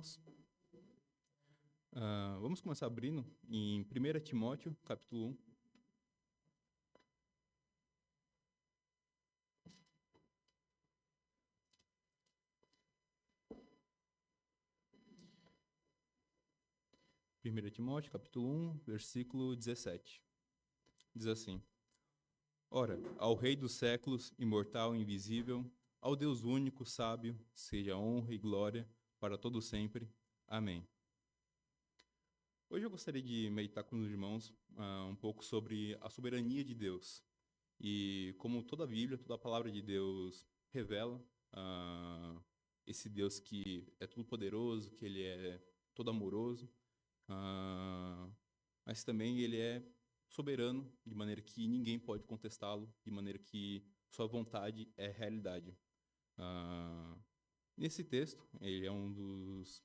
irmãos? Vamos começar abrindo em 1 Timóteo, capítulo 1. Primeira Timóteo, capítulo 1, versículo 17. Diz assim: Ora, ao Rei dos séculos, imortal e invisível, ao Deus único, sábio, seja honra e glória para todo sempre. Amém. Hoje eu gostaria de meditar com os irmãos um pouco sobre a soberania de Deus. E como toda a Bíblia, toda a palavra de Deus revela esse Deus que é todo poderoso, que ele é todo amoroso, mas também ele é soberano, de maneira que ninguém pode contestá-lo, de maneira que sua vontade é realidade. Nesse texto, ele é um dos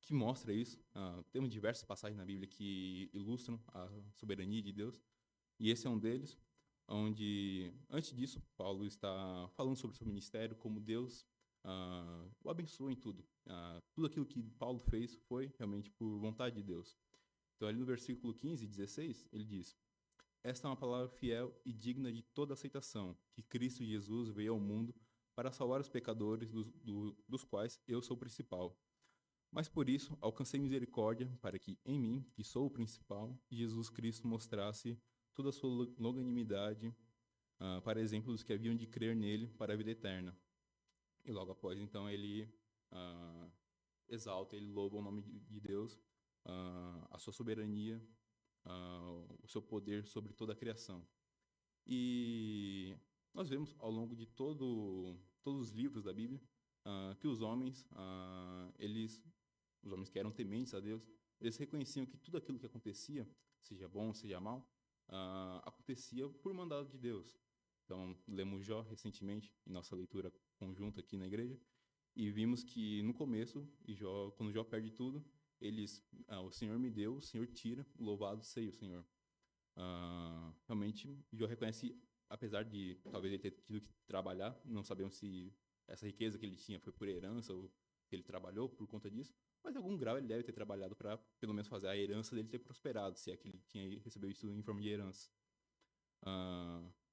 que mostra isso. Temos diversas passagens na Bíblia que ilustram a soberania de Deus, e esse é um deles, onde, antes disso, Paulo está falando sobre o seu ministério, como Deus o abençoa em tudo. Tudo aquilo que Paulo fez foi realmente por vontade de Deus. Então, ali no versículo 15 e 16, ele diz: Esta é uma palavra fiel e digna de toda aceitação, que Cristo Jesus veio ao mundo para salvar os pecadores, dos quais eu sou o principal. Mas por isso alcancei misericórdia, para que em mim, que sou o principal, Jesus Cristo mostrasse toda a sua longanimidade, para exemplo dos que haviam de crer nele para a vida eterna. E logo após, então, ele exalta, ele louva o nome de Deus, a sua soberania, o seu poder sobre toda a criação. E nós vemos ao longo de todos os livros da Bíblia que os homens que eram tementes a Deus, eles reconheciam que tudo aquilo que acontecia, seja bom, seja mal, acontecia por mandado de Deus. Então, lemos Jó recentemente, em nossa leitura conjunta aqui na igreja, e vimos que no começo, quando Jó perde tudo, o Senhor me deu, o Senhor tira, louvado seja o Senhor. Realmente, Jó reconhece, apesar de talvez ele ter tido que trabalhar, não sabemos se essa riqueza que ele tinha foi por herança ou que ele trabalhou por conta disso, mas em algum grau ele deve ter trabalhado para, pelo menos, fazer a herança dele ter prosperado, se é que ele recebeu isso em forma de herança.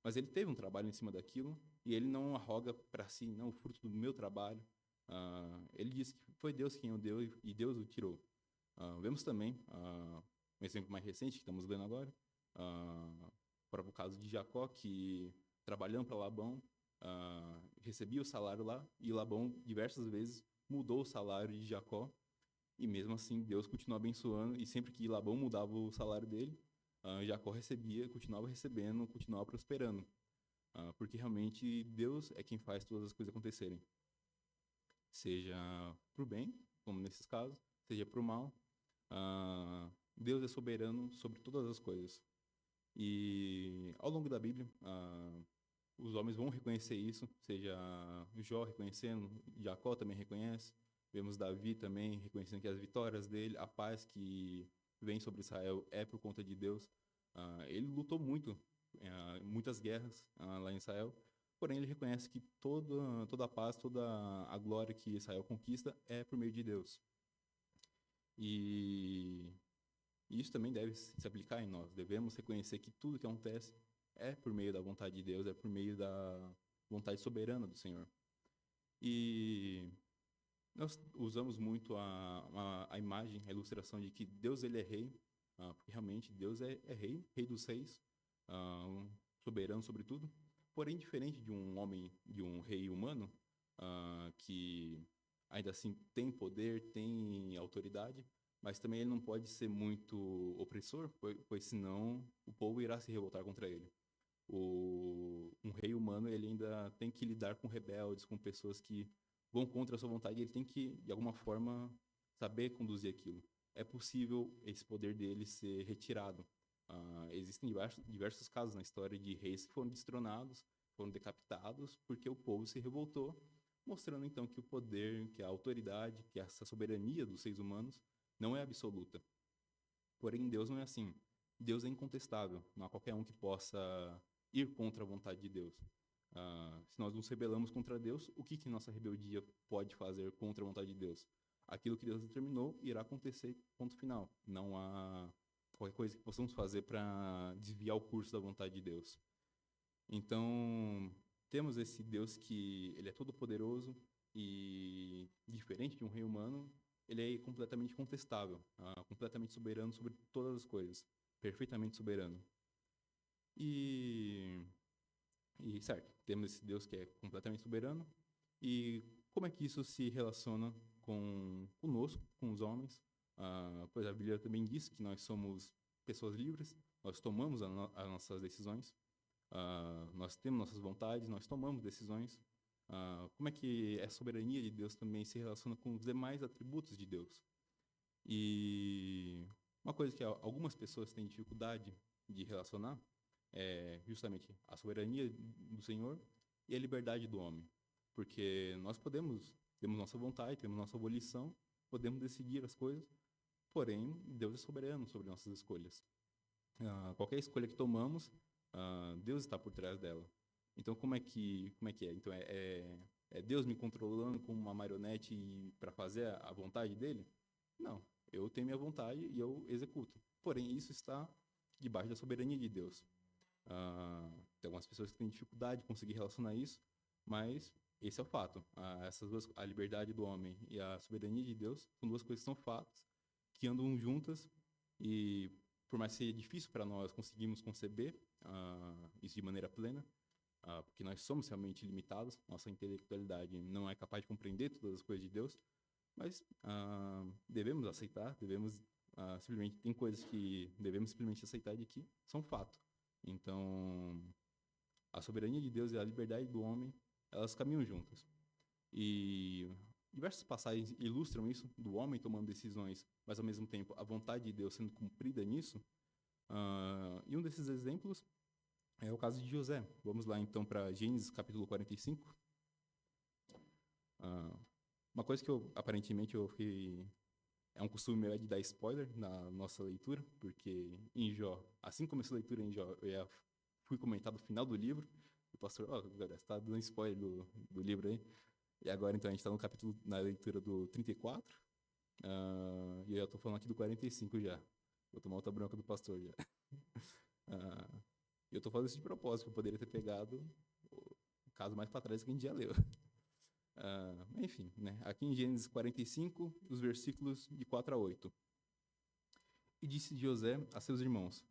Mas ele teve um trabalho em cima daquilo e ele não arroga para si, não, o fruto do meu trabalho. Ele diz que foi Deus quem o deu e Deus o tirou. Vemos também um exemplo mais recente que estamos lendo agora, para o caso de Jacó, que trabalhando para Labão, recebia o salário lá, e Labão diversas vezes mudou o salário de Jacó, e mesmo assim Deus continuou abençoando, e sempre que Labão mudava o salário dele, Jacó recebia, continuava recebendo, continuava prosperando, porque realmente Deus é quem faz todas as coisas acontecerem, seja para o bem, como nesses casos, seja para o mal. Deus é soberano sobre todas as coisas. E ao longo da Bíblia, os homens vão reconhecer isso, seja Jó reconhecendo, Jacó também reconhece, vemos Davi também reconhecendo que as vitórias dele, a paz que vem sobre Israel é por conta de Deus. Ele lutou muito, muitas guerras lá em Israel, porém ele reconhece que toda a paz, toda a glória que Israel conquista é por meio de Deus. E isso também deve se aplicar em nós. Devemos reconhecer que tudo que acontece é por meio da vontade de Deus, é por meio da vontade soberana do Senhor. E nós usamos muito a imagem, a ilustração de que Deus ele é rei, porque realmente Deus é rei, rei dos reis, soberano sobre tudo. Porém, diferente de um homem, de um rei humano, que ainda assim tem poder, tem autoridade, mas também ele não pode ser muito opressor, pois senão o povo irá se revoltar contra ele. Um rei humano ele ainda tem que lidar com rebeldes, com pessoas que vão contra a sua vontade, e ele tem que, de alguma forma, saber conduzir aquilo. É possível esse poder dele ser retirado. Existem diversos casos na história de reis que foram destronados, foram decapitados, porque o povo se revoltou, mostrando então que o poder, que a autoridade, que essa soberania dos seres humanos não é absoluta. Porém, Deus não é assim. Deus é incontestável. Não há qualquer um que possa ir contra a vontade de Deus. Se nós nos rebelamos contra Deus, o que nossa rebeldia pode fazer contra a vontade de Deus? aquilo que Deus determinou irá acontecer, ponto final. Não há qualquer coisa que possamos fazer para desviar o curso da vontade de Deus. Então, temos esse Deus que ele é todo poderoso e diferente de um rei humano, ele é completamente contestável, completamente soberano sobre todas as coisas, perfeitamente soberano. E certo, temos esse Deus que é completamente soberano. E como é que isso se relaciona conosco, com os homens? Pois a Bíblia também diz que nós somos pessoas livres, nós tomamos as nossas decisões, nós temos nossas vontades, nós tomamos decisões. Como é que a soberania de Deus também se relaciona com os demais atributos de Deus? E uma coisa que algumas pessoas têm dificuldade de relacionar é justamente a soberania do Senhor e a liberdade do homem. Porque nós temos nossa vontade, temos nossa volição, podemos decidir as coisas, porém, Deus é soberano sobre nossas escolhas. Qualquer escolha que tomamos, Deus está por trás dela. Então, como é que é? Então, é Deus me controlando como uma marionete para fazer a vontade dele? Não. Eu tenho minha vontade e eu executo. Porém, isso está debaixo da soberania de Deus. Tem algumas pessoas que têm dificuldade de conseguir relacionar isso, mas esse é o fato. A liberdade do homem e a soberania de Deus são duas coisas que são fatos, que andam juntas, e por mais que seja difícil para nós conseguirmos conceber isso de maneira plena, porque nós somos realmente limitados, nossa intelectualidade não é capaz de compreender todas as coisas de Deus, mas devemos aceitar, simplesmente, tem coisas que devemos simplesmente aceitar de que são fato. Então, a soberania de Deus e a liberdade do homem, elas caminham juntas. E diversas passagens ilustram isso, do homem tomando decisões, mas ao mesmo tempo a vontade de Deus sendo cumprida nisso. E um desses exemplos é o caso de José. Vamos lá então para Gênesis capítulo 45. Uma coisa que aparentemente é um costume meu de dar spoiler na nossa leitura, porque em Jó, assim que começou a leitura em Jó, eu fui comentar no final do livro, o pastor, você está dando spoiler do livro aí. E agora, então, a gente está na leitura do 34, e eu estou falando aqui do 45 já. Vou tomar outra bronca do pastor já. Eu estou fazendo isso de propósito, eu poderia ter pegado o caso mais para trás que a gente já leu. Enfim, né? Aqui em Gênesis 45, os versículos de 4 a 8. E disse José a seus irmãos: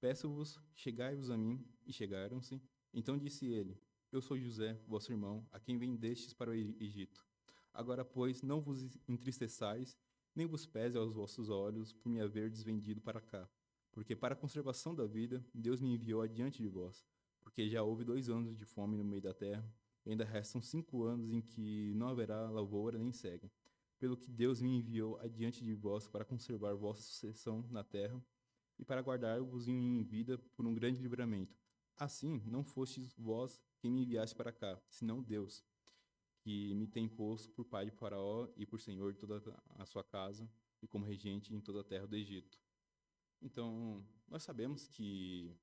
Peço-vos, chegai-vos a mim. E chegaram-se. Então disse ele: Eu sou José, vosso irmão, a quem vendestes para o Egito. Agora, pois, não vos entristeçais, nem vos pese aos vossos olhos por me haverdes vendido para cá. Porque para a conservação da vida, Deus me enviou adiante de vós. Porque já houve 2 anos de fome no meio da terra, e ainda restam 5 anos em que não haverá lavoura nem cega. Pelo que Deus me enviou adiante de vós para conservar vossa sucessão na terra e para guardar-vos em vida por um grande livramento. Assim, não fostes vós quem me enviaste para cá, senão Deus, que me tem posto por pai de Faraó e por senhor de toda a sua casa e como regente em toda a terra do Egito. Então, nós sabemos que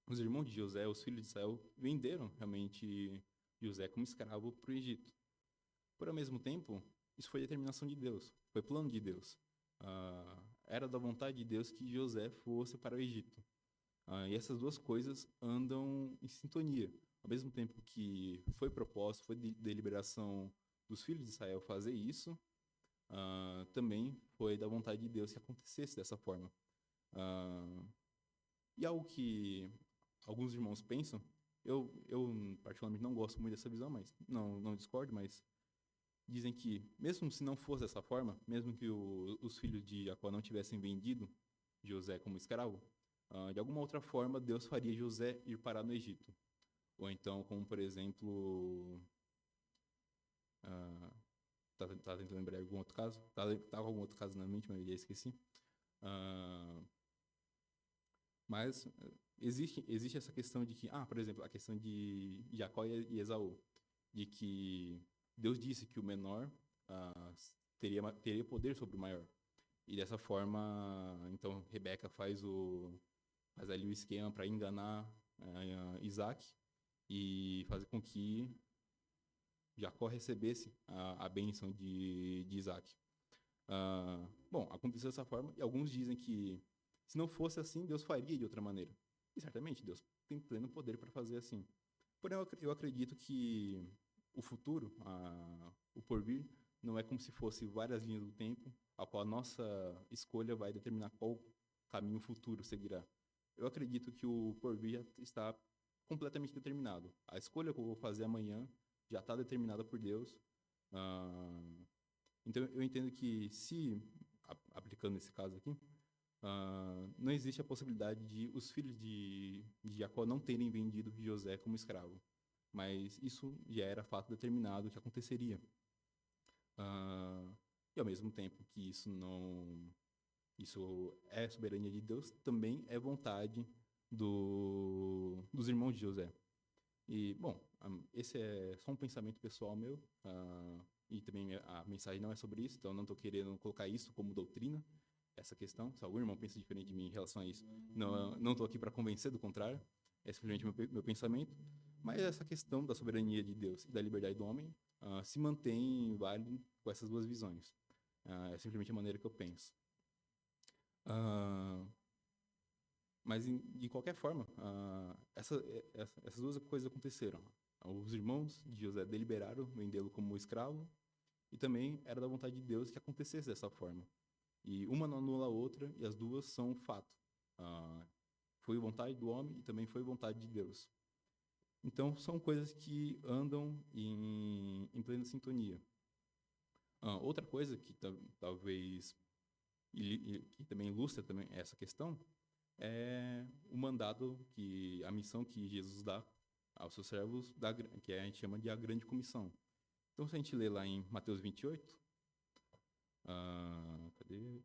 os irmãos de José, os filhos de Israel, venderam realmente José como escravo para o Egito. Por ao mesmo tempo, isso foi determinação de Deus, foi plano de Deus. Era da vontade de Deus que José fosse para o Egito. E essas duas coisas andam em sintonia. Ao mesmo tempo que foi propósito, foi deliberação dos filhos de Israel fazer isso, também foi da vontade de Deus que acontecesse dessa forma. E algo que alguns irmãos pensam, eu particularmente não gosto muito dessa visão, mas não discordo, mas dizem que, mesmo se não fosse dessa forma, mesmo que os filhos de Jacó não tivessem vendido José como escravo, de alguma outra forma, Deus faria José ir parar no Egito. Ou então, como por exemplo... tá tentando lembrar algum outro caso? Tá com algum outro caso na mente, mas eu já esqueci. Mas existe essa questão de que... por exemplo, a questão de Jacó e Esaú. De que Deus disse que o menor teria poder sobre o maior. E dessa forma, então, Rebeca faz ali o esquema para enganar Isaac e fazer com que Jacó recebesse a bênção de Isaac. Bom, aconteceu dessa forma, e alguns dizem que se não fosse assim, Deus faria de outra maneira. E certamente Deus tem pleno poder para fazer assim. Porém, eu acredito que o futuro, o porvir, não é como se fosse várias linhas do tempo, a qual a nossa escolha vai determinar qual caminho futuro seguirá. Eu acredito que o porvir já está completamente determinado. A escolha que eu vou fazer amanhã já está determinada por Deus. Ah, então, eu entendo que se, aplicando esse caso aqui, não existe a possibilidade de os filhos de Jacó não terem vendido José como escravo. Mas isso já era fato determinado que aconteceria. E ao mesmo tempo que isso é soberania de Deus, também é vontade dos irmãos de José. E, bom, esse é só um pensamento pessoal meu, e também a mensagem não é sobre isso, então eu não estou querendo colocar isso como doutrina, essa questão. Se algum irmão pensa diferente de mim em relação a isso, não estou aqui para convencer do contrário, é simplesmente meu pensamento. Mas essa questão da soberania de Deus e da liberdade do homem se mantém válido com essas duas visões. É simplesmente a maneira que eu penso. Mas, de qualquer forma, essas duas coisas aconteceram. Os irmãos de José deliberaram vendê-lo como escravo, e também era da vontade de Deus que acontecesse dessa forma. E uma não anula a outra, e as duas são fato. Foi vontade do homem e também foi vontade de Deus. Então, são coisas que andam em plena sintonia. Outra coisa que talvez que também ilustra também essa questão é o mandado, a missão que Jesus dá aos seus servos, que a gente chama de a grande comissão. Então, se a gente ler lá em Mateus 28, cadê?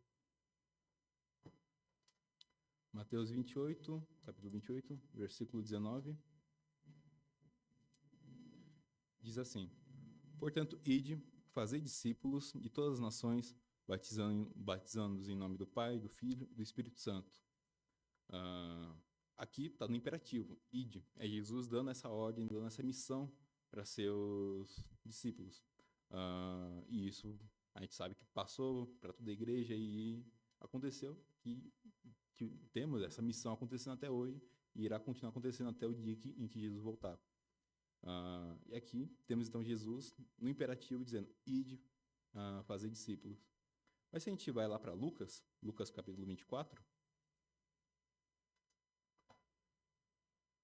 Mateus 28, capítulo 28, versículo 19, diz assim: portanto, ide, fazei discípulos de todas as nações, batizando-os em nome do Pai, do Filho e do Espírito Santo. Aqui está no imperativo, ide. É Jesus dando essa ordem, dando essa missão para seus discípulos. E isso a gente sabe que passou para toda a igreja e aconteceu que temos essa missão acontecendo até hoje e irá continuar acontecendo até o dia em que Jesus voltar. E aqui temos então Jesus no imperativo dizendo, ide, fazer discípulos. Mas se a gente vai lá para Lucas capítulo 24,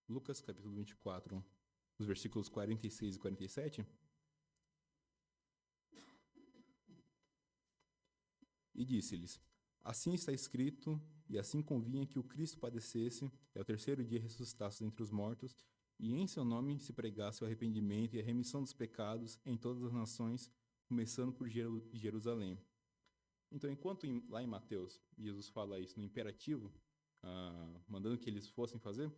Lucas capítulo 24, os versículos 46 e 47, e disse-lhes, assim está escrito, e assim convinha que o Cristo padecesse, e ao terceiro dia ressuscitasse dentre os mortos, e em seu nome se pregasse o arrependimento e a remissão dos pecados em todas as nações, começando por Jerusalém. Então, enquanto lá em Mateus, Jesus fala isso no imperativo, mandando que eles fossem fazer,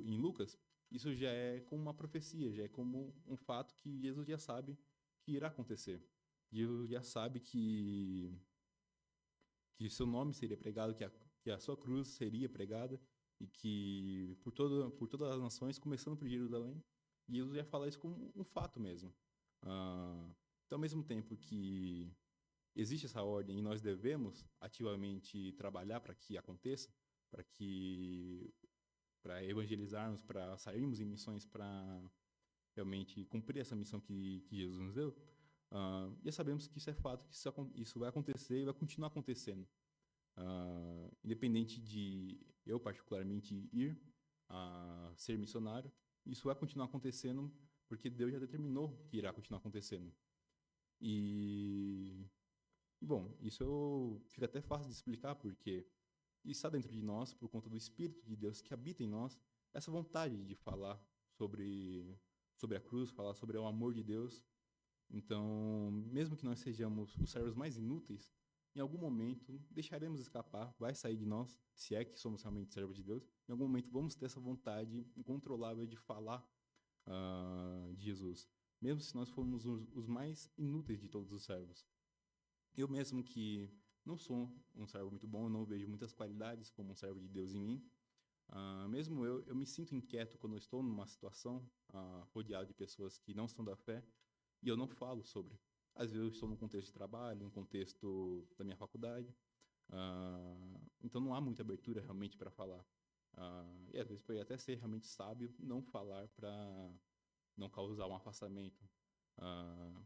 em Lucas, isso já é como uma profecia, já é como um fato que Jesus já sabe que irá acontecer. Jesus já sabe que seu nome seria pregado, que a sua cruz seria pregada, e que por todas as nações, começando por Jerusalém, Jesus ia falar isso como um fato mesmo. Então, ao mesmo tempo que existe essa ordem e nós devemos ativamente trabalhar para que aconteça, para evangelizarmos, para sairmos em missões, para realmente cumprir essa missão que Jesus nos deu, já sabemos que isso é fato, que isso vai acontecer e vai continuar acontecendo. Independente de eu particularmente ir a ser missionário, isso vai continuar acontecendo porque Deus já determinou que irá continuar acontecendo. E bom, isso fica até fácil de explicar porque está dentro de nós, por conta do Espírito de Deus que habita em nós, essa vontade de falar sobre a cruz, falar sobre o amor de Deus. Então, mesmo que nós sejamos os servos mais inúteis, em algum momento deixaremos escapar, vai sair de nós, se é que somos realmente servos de Deus, em algum momento vamos ter essa vontade incontrolável de falar de Jesus, mesmo se nós formos os mais inúteis de todos os servos. Eu mesmo que não sou um servo muito bom, eu não vejo muitas qualidades como um servo de Deus em mim, mesmo eu me sinto inquieto quando eu estou numa situação rodeado de pessoas que não são da fé, e eu não falo sobre. Às vezes eu estou num contexto de trabalho, num contexto da minha faculdade. Então não há muita abertura realmente para falar. E às vezes pode até ser realmente sábio não falar para não causar um afastamento. Ah,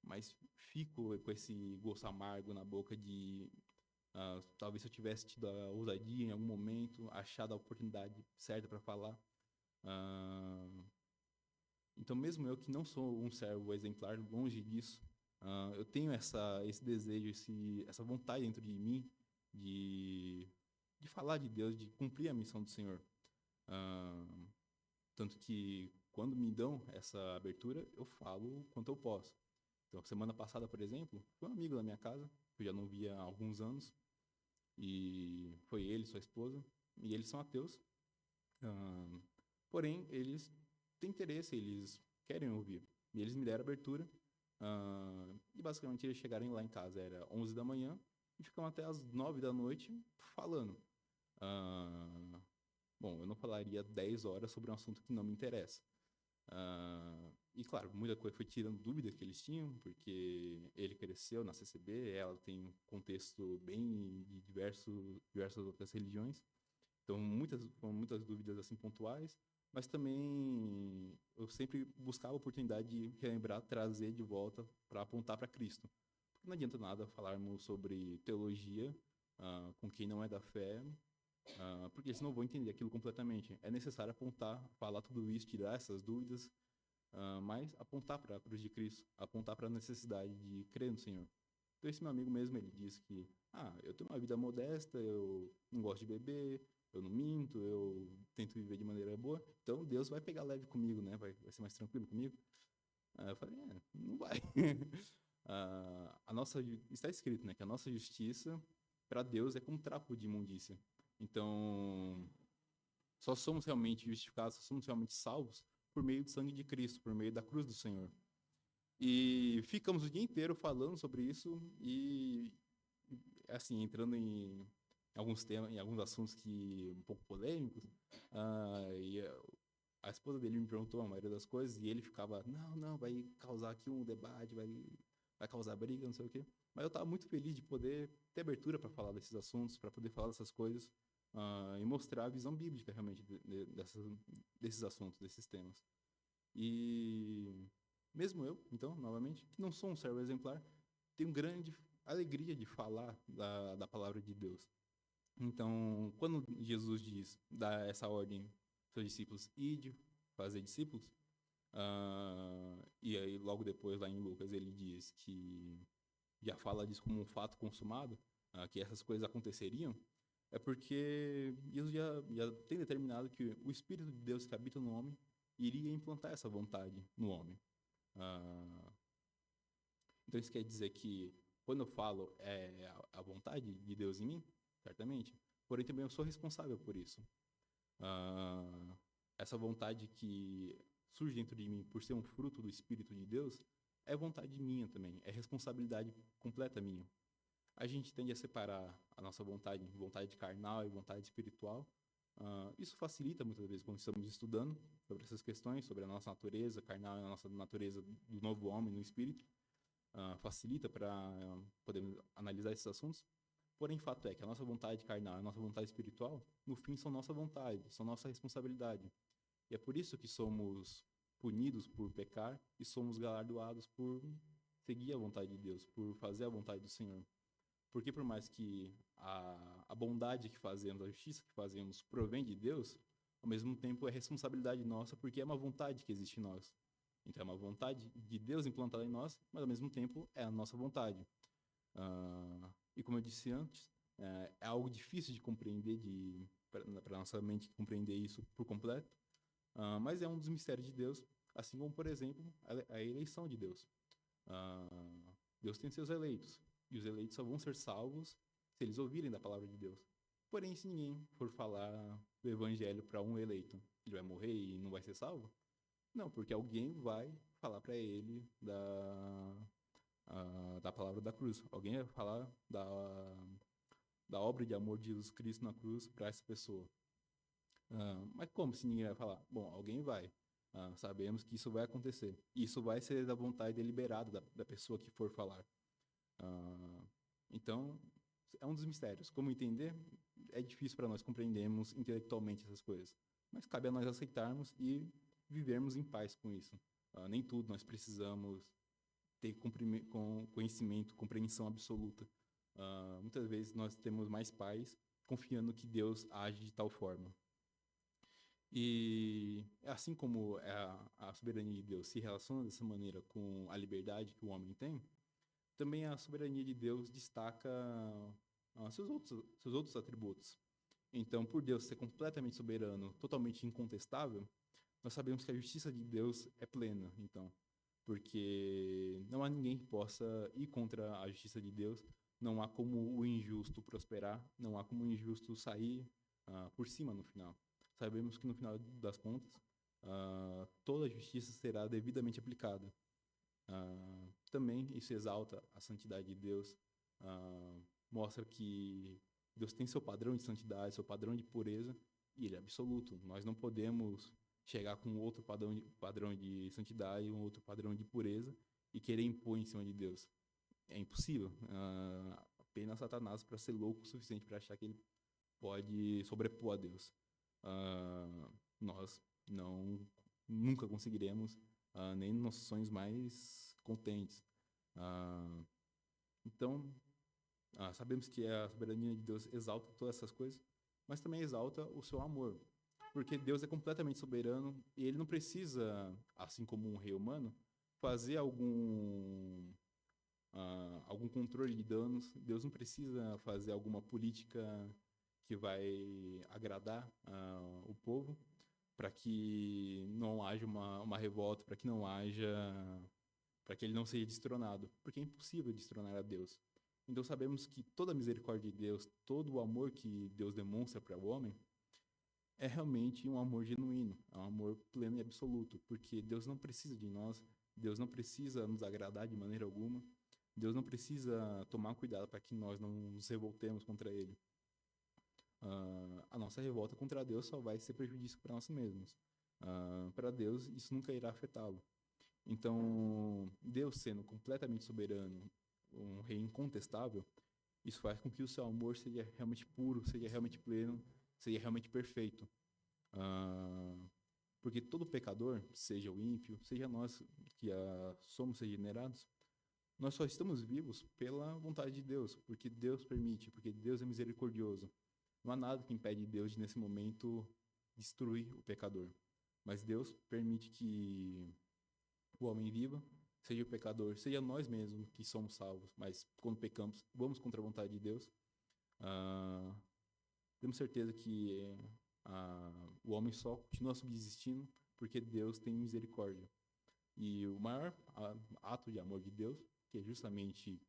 mas fico com esse gosto amargo na boca de talvez se eu tivesse tido a ousadia em algum momento, achado a oportunidade certa para falar. Ah, então, mesmo eu que não sou um servo exemplar, longe disso, eu tenho esse desejo, essa vontade dentro de mim de falar de Deus, de cumprir a missão do Senhor. Ah, Tanto que, quando me dão essa abertura, eu falo o quanto eu posso. Então, semana passada, por exemplo, foi um amigo da minha casa, que eu já não via há alguns anos, e foi ele, sua esposa, e eles são ateus. Ah, Porém, eles têm interesse, eles querem ouvir. E eles me deram abertura. E basicamente eles chegaram lá em casa, era 11 da manhã, e ficam até as 9 da noite falando. Ah, Bom, eu não falaria 10 horas sobre um assunto que não me interessa. E claro, muita coisa foi tirando dúvidas que eles tinham, porque ele cresceu na CCB, ela tem um contexto bem de diversas outras religiões. Então, foram muitas dúvidas assim pontuais, mas também eu sempre buscava a oportunidade de relembrar, trazer de volta para apontar para Cristo. Porque não adianta nada falarmos sobre teologia com quem não é da fé, porque eles não vão entender aquilo completamente. É necessário apontar, falar tudo isso, tirar essas dúvidas, mas apontar para a cruz de Cristo, apontar para a necessidade de crer no Senhor. Então, esse meu amigo mesmo, ele disse que, eu tenho uma vida modesta, eu não gosto de beber, eu não minto, eu tento viver de maneira boa, então Deus vai pegar leve comigo, né? Vai ser mais tranquilo comigo. Eu falei, não vai. Está escrito, né, que a nossa justiça para Deus é como trapo de imundícia. Então, só somos realmente justificados, só somos realmente salvos por meio do sangue de Cristo, por meio da cruz do Senhor. E ficamos o dia inteiro falando sobre isso e, assim, entrando em alguns temas, em alguns assuntos que um pouco polêmicos. E a esposa dele me perguntou a maioria das coisas e ele ficava, não, vai causar aqui um debate, vai causar briga, não sei o quê. Mas eu estava muito feliz de poder ter abertura para falar desses assuntos, para poder falar dessas coisas e mostrar a visão bíblica realmente desses assuntos, desses temas. E mesmo eu, então, novamente, que não sou um servo exemplar, tenho grande alegria de falar da palavra de Deus. Então, quando Jesus dá essa ordem aos seus discípulos, ide, fazer discípulos, e aí logo depois, lá em Lucas, ele diz que já fala disso como um fato consumado, que essas coisas aconteceriam, é porque Jesus já tem determinado que o Espírito de Deus que habita no homem iria implantar essa vontade no homem. Então isso quer dizer que quando eu falo a vontade de Deus em mim, certamente, porém também eu sou responsável por isso. Essa vontade que surge dentro de mim por ser um fruto do Espírito de Deus é vontade minha também, é responsabilidade completa minha. A gente tende a separar a nossa vontade carnal e vontade espiritual. Isso facilita muitas vezes quando estamos estudando sobre essas questões, sobre a nossa natureza carnal e a nossa natureza do novo homem no espírito. Facilita para podermos analisar esses assuntos. Porém, fato é que a nossa vontade carnal e a nossa vontade espiritual, no fim, são nossa vontade, são nossa responsabilidade. E é por isso que somos punidos por pecar e somos galardoados por seguir a vontade de Deus, por fazer a vontade do Senhor. Porque por mais que a bondade que fazemos, a justiça que fazemos provém de Deus, ao mesmo tempo é responsabilidade nossa, porque é uma vontade que existe em nós. Então é uma vontade de Deus implantada em nós, mas ao mesmo tempo é a nossa vontade. E como eu disse antes, é algo difícil de compreender, para nossa mente compreender isso por completo, mas é um dos mistérios de Deus, assim como, por exemplo, a eleição de Deus. Deus tem seus eleitos, e os eleitos só vão ser salvos se eles ouvirem da palavra de Deus. Porém, se ninguém for falar do evangelho para um eleito, ele vai morrer e não vai ser salvo? Não, porque alguém vai falar para ele da palavra da cruz. Alguém vai falar da obra de amor de Jesus Cristo na cruz para essa pessoa. Mas como se ninguém vai falar? Bom, alguém vai. Sabemos que isso vai acontecer. Isso vai ser da vontade deliberada da pessoa que for falar. Então, é um dos mistérios. Como entender? É difícil para nós compreendermos intelectualmente essas coisas. Mas cabe a nós aceitarmos e vivermos em paz com isso. Nem tudo nós precisamos ter conhecimento, compreensão absoluta. Muitas vezes nós temos mais paz confiando que Deus age de tal forma. E assim como a soberania de Deus se relaciona dessa maneira com a liberdade que o homem tem, também a soberania de Deus destaca seus outros atributos. Então, por Deus ser completamente soberano, totalmente incontestável, nós sabemos que a justiça de Deus é plena, então, porque não há ninguém que possa ir contra a justiça de Deus, não há como o injusto prosperar, não há como o injusto sair por cima no final. Sabemos que no final das contas, toda a justiça será devidamente aplicada. Também isso exalta a santidade de Deus, mostra que Deus tem seu padrão de santidade, seu padrão de pureza, e ele é absoluto. Nós não podemos chegar com outro padrão de santidade, um outro padrão de pureza, e querer impor em cima de Deus. É impossível. Apenas Satanás para ser louco o suficiente para achar que ele pode sobrepor a Deus. Nós nunca conseguiremos, nem nos nossos sonhos mais contentes. Então, sabemos que a soberania de Deus exalta todas essas coisas, mas também exalta o seu amor. Porque Deus é completamente soberano e ele não precisa, assim como um rei humano, fazer algum controle de danos. Deus não precisa fazer alguma política que vai agradar o povo para que não haja uma revolta, para que ele não seja destronado, porque é impossível destronar a Deus. Então sabemos que toda a misericórdia de Deus, todo o amor que Deus demonstra para o homem, é realmente um amor genuíno, é um amor pleno e absoluto, porque Deus não precisa de nós, Deus não precisa nos agradar de maneira alguma, Deus não precisa tomar cuidado para que nós não nos revoltemos contra Ele. A nossa revolta contra Deus só vai ser prejudício para nós mesmos. Para Deus, isso nunca irá afetá-lo. Então, Deus sendo completamente soberano, um rei incontestável, isso faz com que o seu amor seja realmente puro, seja realmente pleno, seja realmente perfeito. Porque todo pecador, seja o ímpio, seja nós que somos regenerados, nós só estamos vivos pela vontade de Deus, porque Deus permite, porque Deus é misericordioso. Não há nada que impede Deus de, nesse momento, destruir o pecador. Mas Deus permite que o homem viva, seja o pecador, seja nós mesmos que somos salvos, mas quando pecamos, vamos contra a vontade de Deus. Temos certeza que o homem só continua subsistindo porque Deus tem misericórdia. E o maior ato de amor de Deus, que é justamente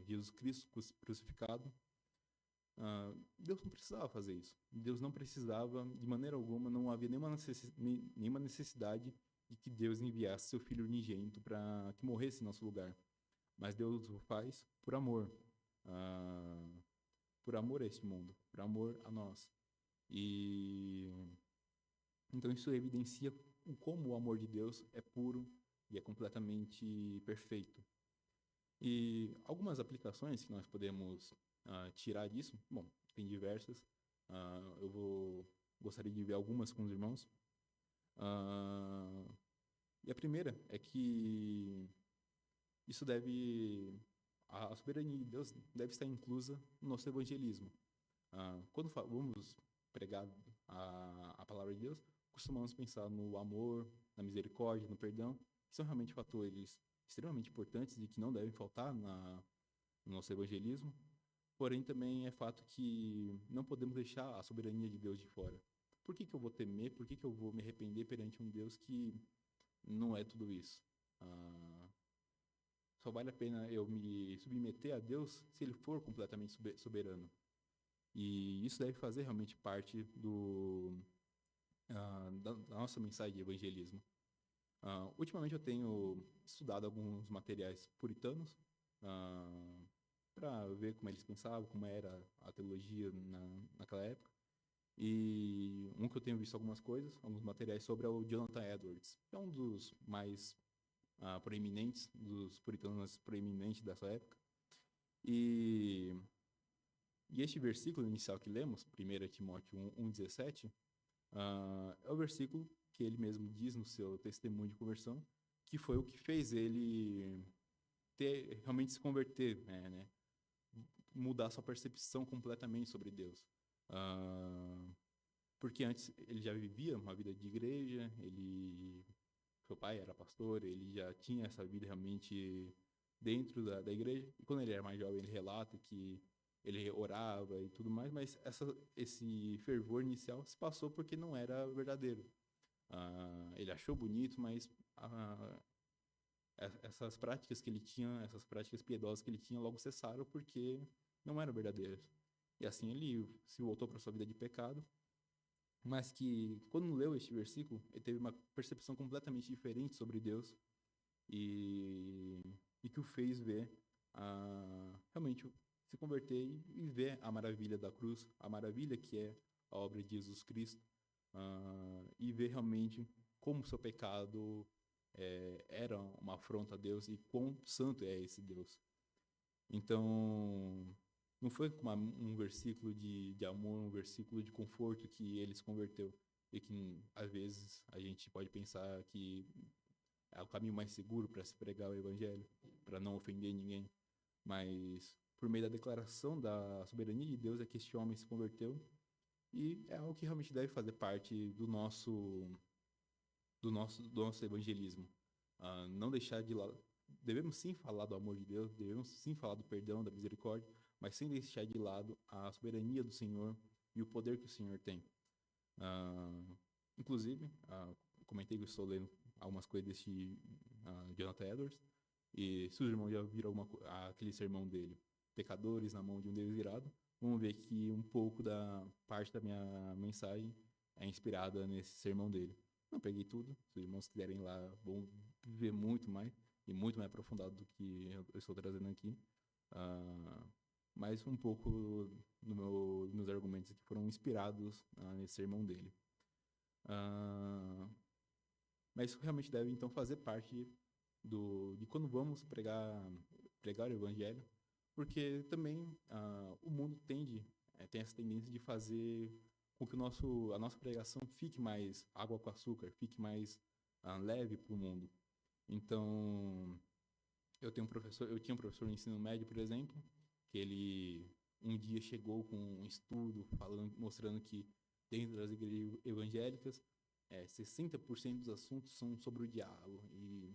Jesus Cristo crucificado, Deus não precisava fazer isso. Deus não precisava, de maneira alguma, não havia nenhuma necessidade de que Deus enviasse seu Filho unigênito para que morresse em nosso lugar. Mas Deus o faz por amor. Por amor a este mundo, por amor a nós. E então isso evidencia como o amor de Deus é puro e é completamente perfeito. E algumas aplicações que nós podemos tirar disso, bom, tem diversas. Gostaria de ver algumas com os irmãos. E a primeira é que a soberania de Deus deve estar inclusa no nosso evangelismo. Quando vamos pregar a palavra de Deus, costumamos pensar no amor, na misericórdia, no perdão, que são realmente fatores extremamente importantes e que não devem faltar no nosso evangelismo. Porém, também é fato que não podemos deixar a soberania de Deus de fora. Por que eu vou temer? Por que eu vou me arrepender perante um Deus que não é tudo isso? Só vale a pena eu me submeter a Deus se Ele for completamente soberano. E isso deve fazer realmente parte da nossa mensagem de evangelismo. Ultimamente eu tenho estudado alguns materiais puritanos para ver como eles pensavam, como era a teologia naquela época. E um que eu tenho visto algumas coisas, alguns materiais sobre é o Jonathan Edwards, que é um dos mais proeminentes, dos puritanos mais proeminentes dessa época. E este versículo inicial que lemos, 1 Timóteo 1:17, é o versículo que ele mesmo diz no seu testemunho de conversão, que foi o que fez ele realmente se converter, né? Mudar sua percepção completamente sobre Deus. Porque antes ele já vivia uma vida de igreja, seu pai era pastor, ele já tinha essa vida realmente dentro da igreja. E quando ele era mais jovem, ele relata que ele orava e tudo mais, mas esse fervor inicial se passou porque não era verdadeiro. Ele achou bonito, mas essas práticas que ele tinha, essas práticas piedosas que ele tinha, logo cessaram porque não eram verdadeiras. E assim ele se voltou para sua vida de pecado, mas que quando leu este versículo, ele teve uma percepção completamente diferente sobre Deus e que o fez ver realmente se converter e ver a maravilha da cruz, a maravilha que é a obra de Jesus Cristo, e ver realmente como seu pecado era uma afronta a Deus e quão santo é esse Deus. Então, não foi um versículo de amor, um versículo de conforto que ele se converteu. E que, às vezes, a gente pode pensar que é o caminho mais seguro para se pregar o evangelho, para não ofender ninguém. Mas, por meio da declaração da soberania de Deus, é que este homem se converteu. E é algo que realmente deve fazer parte do nosso evangelismo. Não deixar de lado. Devemos sim falar do amor de Deus, devemos sim falar do perdão, da misericórdia, mas sem deixar de lado a soberania do Senhor e o poder que o Senhor tem. Inclusive, comentei que eu estou lendo algumas coisas desse Jonathan Edwards, e se os irmãos já viram aquele sermão dele, Pecadores na mão de um Deus irado, vamos ver que um pouco da parte da minha mensagem é inspirada nesse sermão dele. Não peguei tudo, se os irmãos quiserem ir lá, vão ver muito mais, e muito mais aprofundado do que eu estou trazendo aqui. Mas um pouco dos meus argumentos aqui foram inspirados nesse sermão dele. Mas isso realmente deve, então, fazer parte de quando vamos pregar o evangelho, porque também o mundo tem essa tendência de fazer com que a nossa pregação fique mais água com açúcar, fique mais leve para o mundo. Então, eu tinha um professor no ensino médio, por exemplo, que ele um dia chegou com um estudo mostrando que dentro das igrejas evangélicas 60% dos assuntos são sobre o diabo e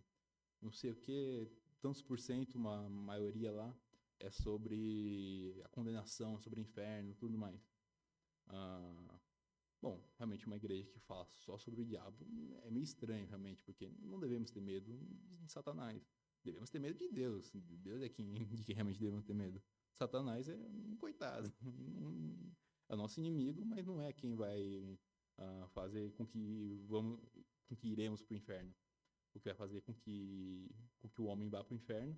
não sei o que, tantos por cento, uma maioria lá, é sobre a condenação, sobre o inferno, tudo mais. Bom, realmente uma igreja que fala só sobre o diabo é meio estranho, realmente, porque não devemos ter medo de Satanás. Devemos ter medo de Deus. Deus é de quem realmente devemos ter medo. Satanás é um coitado. É o nosso inimigo, mas não é quem vai fazer com que iremos para o inferno. O que vai fazer com que o homem vá para o inferno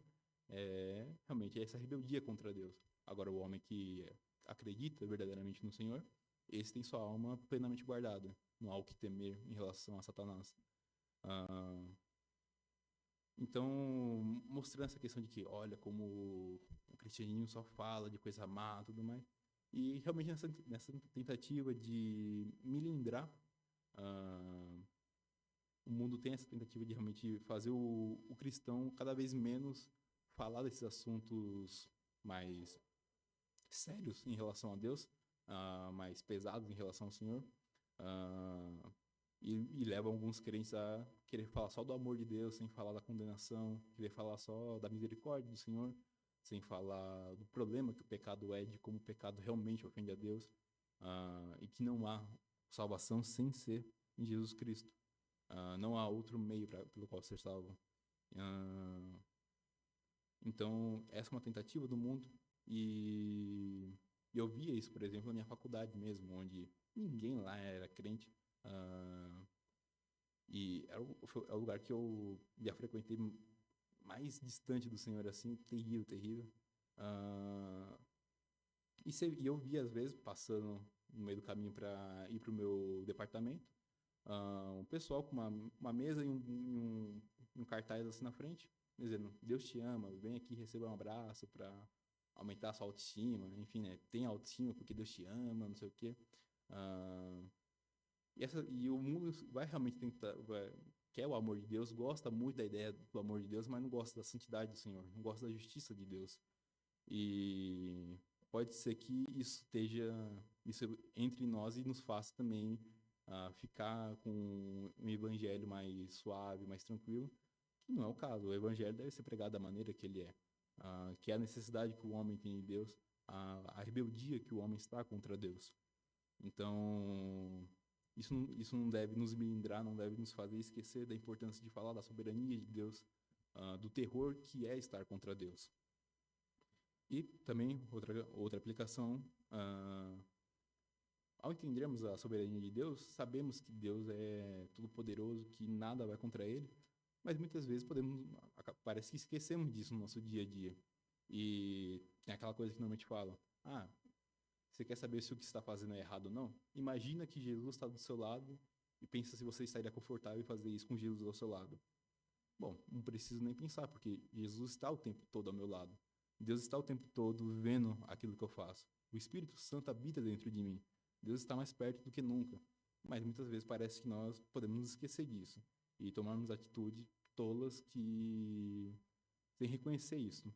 realmente essa rebeldia contra Deus. Agora, o homem que acredita verdadeiramente no Senhor, esse tem sua alma plenamente guardada. Não há o que temer em relação a Satanás. Então, mostrando essa questão de que, olha, como o cristianismo só fala de coisa má e tudo mais. E realmente nessa tentativa de milindrar, o mundo tem essa tentativa de realmente fazer o cristão cada vez menos falar desses assuntos mais sérios em relação a Deus, mais pesados em relação ao Senhor, e leva alguns crentes a querer falar só do amor de Deus, sem falar da condenação, querer falar só da misericórdia do Senhor, sem falar do problema que o pecado é, de como o pecado realmente ofende a Deus, e que não há salvação sem ser em Jesus Cristo. Não há outro meio pelo qual ser salvo. Então, essa é uma tentativa do mundo, e eu via isso, por exemplo, na minha faculdade mesmo, onde ninguém lá era crente, e é o lugar que eu já frequentei mais distante do Senhor, assim, terrível, terrível. E eu via, às vezes, passando no meio do caminho para ir para o meu departamento. Um pessoal com uma mesa e um cartaz assim na frente, dizendo: Deus te ama, vem aqui receber um abraço para aumentar a sua autoestima, enfim, né? Tem autoestima porque Deus te ama, não sei o quê. Ah, e o mundo vai realmente tentar, quer o amor de Deus, gosta muito da ideia do amor de Deus, mas não gosta da santidade do Senhor, não gosta da justiça de Deus. E pode ser que isso entre nós e nos faça também ficar com um evangelho mais suave, mais tranquilo, que não é o caso. O evangelho deve ser pregado da maneira que ele é, que é a necessidade que o homem tem de Deus, a rebeldia que o homem está contra Deus. Então, isso não deve nos blindar, não deve nos fazer esquecer da importância de falar da soberania de Deus, do terror que é estar contra Deus. E também, outra aplicação, ao entendermos a soberania de Deus, sabemos que Deus é todo-poderoso, que nada vai contra ele, mas muitas vezes parece que esquecemos disso no nosso dia a dia. E tem aquela coisa que normalmente fala: você quer saber se o que você está fazendo é errado ou não? Imagina que Jesus está do seu lado e pensa se você estaria confortável em fazer isso com Jesus ao seu lado. Bom, não preciso nem pensar, porque Jesus está o tempo todo ao meu lado. Deus está o tempo todo vendo aquilo que eu faço. O Espírito Santo habita dentro de mim. Deus está mais perto do que nunca. Mas muitas vezes parece que nós podemos nos esquecer disso e tomarmos atitudes tolas sem reconhecer isso.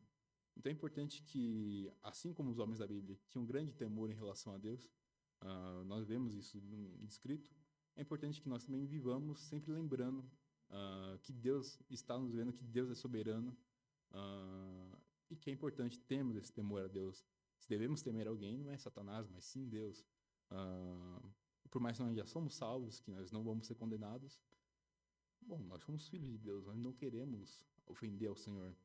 Então é importante que, assim como os homens da Bíblia tinham um grande temor em relação a Deus, nós vemos isso descrito, é importante que nós também vivamos sempre lembrando que Deus está nos vendo, que Deus é soberano, e que é importante termos esse temor a Deus. Se devemos temer alguém, não é Satanás, mas sim Deus. Por mais que nós já somos salvos, que nós não vamos ser condenados, bom, nós somos filhos de Deus, nós não queremos ofender ao Senhor.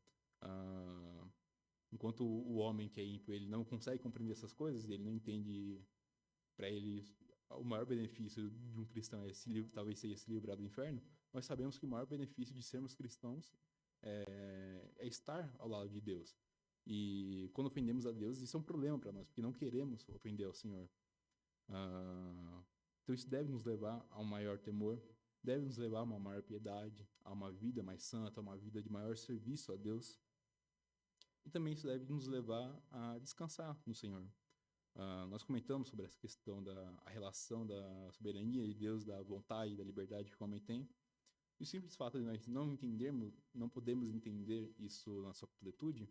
Enquanto o homem que é ímpio, ele não consegue compreender essas coisas, ele não entende, para ele, o maior benefício de um cristão talvez seja se livrar do inferno. Nós sabemos que o maior benefício de sermos cristãos é estar ao lado de Deus. E quando ofendemos a Deus, isso é um problema para nós, porque não queremos ofender ao Senhor. Então isso deve nos levar a um maior temor, deve nos levar a uma maior piedade, a uma vida mais santa, a uma vida de maior serviço a Deus. E também isso deve nos levar a descansar no Senhor. Nós comentamos sobre essa questão da relação da soberania de Deus, da vontade, da liberdade que o homem tem. E o simples fato de nós não entendermos, não podemos entender isso na sua completude,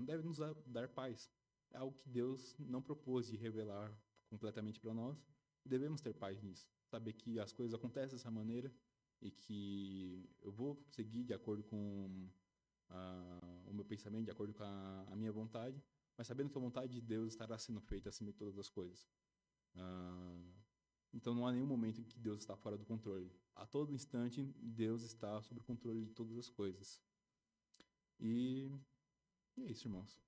deve nos dar paz. É algo que Deus não propôs de revelar completamente para nós. Devemos ter paz nisso. Saber que as coisas acontecem dessa maneira e que eu vou seguir de acordo com o meu pensamento, de acordo com a minha vontade, mas sabendo que a vontade de Deus estará sendo feita acima de todas as coisas. Então não há nenhum momento em que Deus está fora do controle. A todo instante, Deus está sob o controle de todas as coisas. E é isso, irmãos.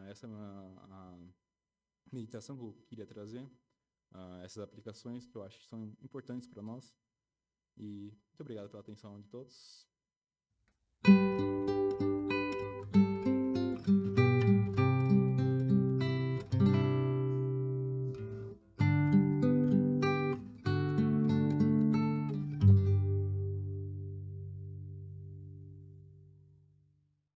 Essa é a meditação que eu queria trazer. Essas aplicações que eu acho que são importantes para nós. E muito obrigado pela atenção de todos.